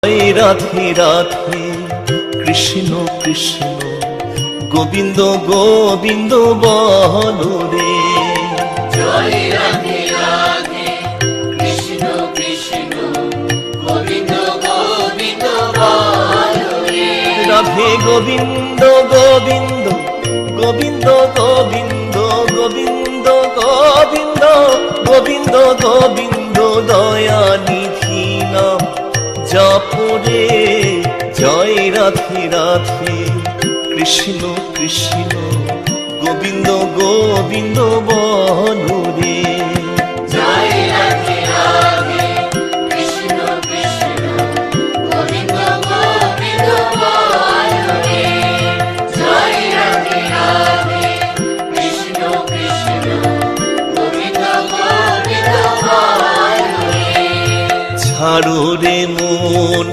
রাধে রাধে কৃষ্ণ কৃষ্ণ গোবিন্দ গোবিন্দ বলো রে। জয় রাধে রাধে কৃষ্ণ কৃষ্ণ গোবিন্দ গোবিন্দ বলো রে। রাধে গোবিন্দ গোবিন্দ গোবিন্দ গোবিন্দ গোবিন্দ গোবিন্দ গোবিন্দ গোবিন্দ দয়ানিধি নাম জপরে। জয় রাধে রাধে কৃষ্ণ কৃষ্ণ গোবিন্দ গোবিন্দ বলো রে। জয় রাধে রাধে কৃষ্ণ কৃষ্ণ গোবিন্দ গোবিন্দ বলো রে। জয় রাধে রাধে কৃষ্ণ কৃষ্ণ গোবিন্দ গোবিন্দ বলো রে। ছাড়ো রে মন